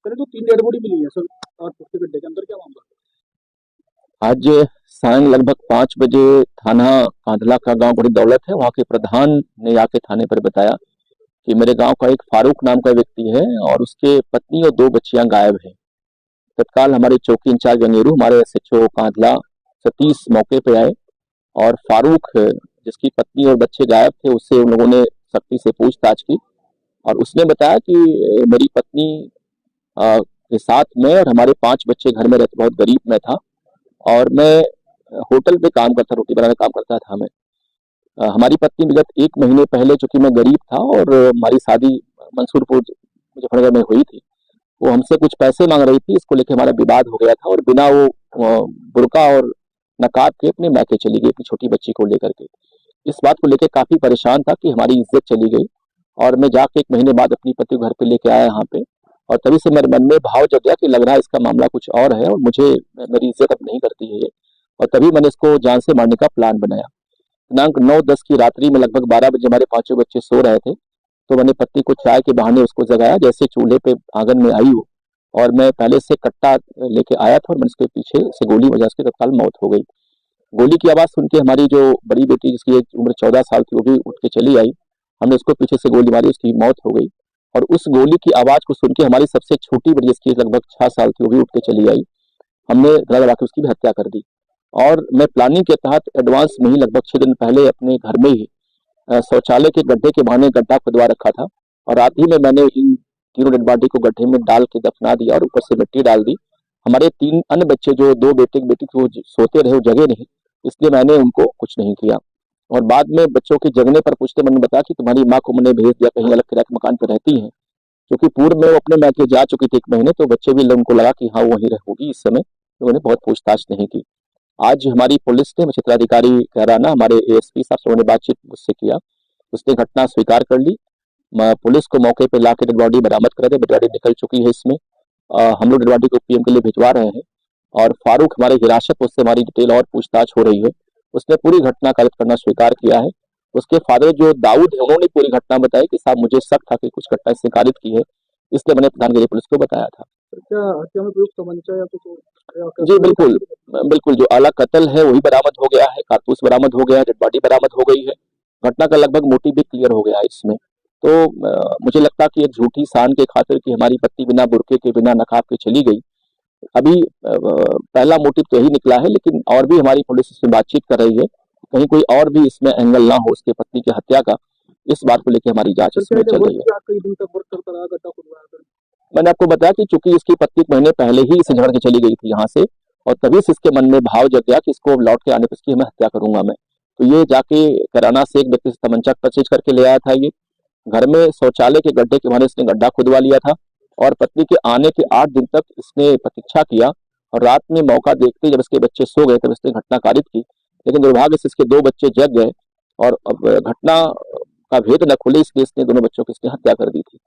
Sir जो 3 dead body मिली है sir, और पुष्टि गड्ढे के अंदर क्या मामला? आज सायं लगभग 5 बजे थाना कांधला का गांव बड़ी दौलत है, वहां के प्रधान ने आके थाने पर बताया कि मेरे गांव का एक फारूक नाम का व्यक्ति है और उसके पत्नी और 2 बच्चियां गायब हैं। तत्काल हमारे चौकी इंचार्ज गंगेरू, हमारे एसएचओ कांधला सतीश मौके पे आए और फारूक जिसकी पत्नी और बच्चे गायब थे उससे उन लोगों ने सख्ती से पूछताछ की और उसने बताया कि मेरी पत्नी के साथ मैं और हमारे 5 बच्चे घर में रहते, बहुत गरीब मैं था और मैं होटल पे काम करता, रोटी बनाने का काम करता था मैं। हमारी पत्नी विगत 1 महीने पहले, चूंकि मैं गरीब था और हमारी शादी मंसूरपुर मुजफ्फरनगर में हुई थी, वो हमसे कुछ पैसे मांग रही थी, इसको लेकर हमारा विवाद हो गया था और बिना वो बुर्का और नकाब के अपने मैके चली गई अपनी छोटी बच्ची को लेकर के। इस बात को लेकर काफी परेशान था कि हमारी इज्जत चली गई और मैं जाके 1 महीने बाद अपनी पति को घर पे लेके आया यहाँ पे और तभी से मेरे मन में भाव जग गया कि लग रहा है इसका मामला कुछ और है और मुझे मेरी इज्जत अब नहीं करती है ये, और तभी मैंने इसको जान से मारने का प्लान बनाया। दिनांक 9-10 की रात्रि में लगभग 12 बजे हमारे पांचों बच्चे सो रहे थे, तो मैंने पत्नी को चाय के बहाने उसको जगाया, जैसे चूल्हे पे आंगन में आई वो और मैं पहले से कट्टा लेके आया था और मैंने उसके पीछे से गोली बजा, उसकी तत्काल मौत हो गई। गोली की आवाज सुन के हमारी जो बड़ी बेटी जिसकी उम्र 14 साल थी वो भी उठ के चली आई, हमने उसको पीछे से गोली मारी, उसकी मौत हो गई। और उस गोली की आवाज को सुन के हमारी सबसे छोटी बेटी जिसकी लगभग 6 साल थी वो भी उठ के चली आई, हमने गला दबा के उसकी भी हत्या कर दी। और मैं प्लानिंग के तहत एडवांस में ही लगभग 6 दिन पहले अपने घर में ही शौचालय के गड्ढे के बहाने गड्ढा खुदवा रखा था और रात ही में मैंने इन तीनों डेड बॉडी को गड्ढे में डाल के दफना दिया और ऊपर से मिट्टी डाल दी। हमारे 3 अन्य बच्चे, जो 2 बेटे की बेटी थी, वो सोते रहे, वो जगे नहीं, इसलिए मैंने उनको कुछ नहीं किया। और बाद में बच्चों के जगने पर पूछते मैंने बताया कि तुम्हारी माँ को मैंने भेज दिया, कहीं अलग किराए के मकान पर रहती है, क्योंकि पूर्व में वो अपने मैके जा चुकी थी 1 महीने, तो बच्चे भी, उनको लगा कि हाँ वो वहीं होगी इस समय, तो उन्होंने बहुत पूछताछ नहीं की। आज हमारी पुलिस ने, क्षेत्राधिकारी कहराना, हमारे एएसपी साहब से उन्होंने बातचीत मुझसे किया, उसने घटना स्वीकार कर ली। पुलिस को मौके पे लाके डेड बॉडी बरामद करा दे, डेड बॉडी निकल चुकी है इसमें। हम लोग डेड बॉडी को पीएम के लिए भिजवा रहे हैं और फारूक हमारे हिरासत, उससे हमारी डिटेल और पूछताछ हो रही है। उसने पूरी घटना का करना स्वीकार किया है। उसके फादर जो दाऊद है, उन्होंने पूरी घटना बताई कि साहब मुझे शक था कि कुछ घटना इसने कारित की है, इसलिए मैंने प्रधानगिरी पुलिस को बताया था। क्या हत्या में प्रयुक्त तमंचा या कुछ जी बिल्कुल, बिल्कुल जो आला कत्ल है वही बरामद हो गया है, कारतूस बरामद हो गया है, डेड बॉडी बरामद हो गई है। घटना का लगभग मोटिव भी क्लियर हो गया है इसमें। तो मुझे लगता है कि एक झूठी शान के खातिर कि हमारी पत्नी बिना बुर्के के, बिना नकाब के चली गई, अभी पहला मोटिव तो यही निकला है, लेकिन और भी हमारी पुलिस इसमें बातचीत कर रही है, कहीं कोई और भी इसमें एंगल ना हो उसके पत्नी की हत्या का, इस बात को लेकर हमारी जांच इसमें चल रही है। कई दिन तक वर्क करता रहा, गड्ढा खुदवाया? मैंने आपको बताया कि चूंकि इसकी पत्नी 1 महीने पहले ही इसे झगड़ के चली गई थी यहाँ से, और तभी से इसके मन में भाव जग गया कि इसको लौट के आने पर इसकी मैं हत्या करूंगा मैं। तो ये जाके कराना से एक व्यक्ति से तमंचा परचेज करके ले आया था, ये घर में शौचालय के गड्ढे के बहाने इसने गड्ढा खुदवा लिया था और पत्नी के आने के 8 दिन तक इसने प्रतीक्षा किया और रात में मौका देखते जब इसके बच्चे सो गए तब इसने घटना कारित की, लेकिन दुर्भाग्य से इसके 2 बच्चे जग गए और अब घटना का भेद न खुले, इसलिए इसने दोनों बच्चों की इसने हत्या कर दी थी।